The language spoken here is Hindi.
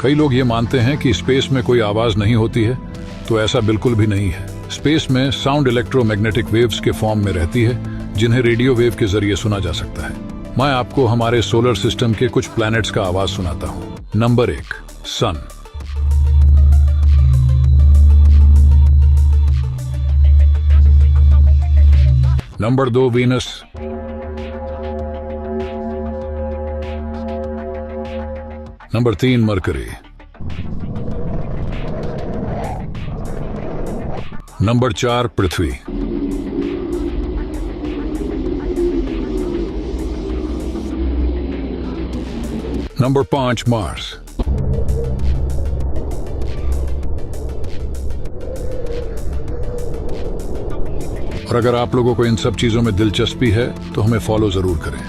कई लोग ये मानते हैं कि स्पेस में कोई आवाज नहीं होती है, तो ऐसा बिल्कुल भी नहीं है। स्पेस में साउंड इलेक्ट्रोमैग्नेटिक वेव्स के फॉर्म में रहती है, जिन्हें रेडियो वेव के जरिए सुना जा सकता है। मैं आपको हमारे सोलर सिस्टम के कुछ प्लैनेट्स का आवाज सुनाता हूँ। Number 1, sun. Number 2, Venus. Number 3, Mercury. Number 4, पृथ्वी। Number 5, Mars. और अगर आप लोगों को इन सब चीजों में दिलचस्पी है तो हमें फॉलो जरूर करें।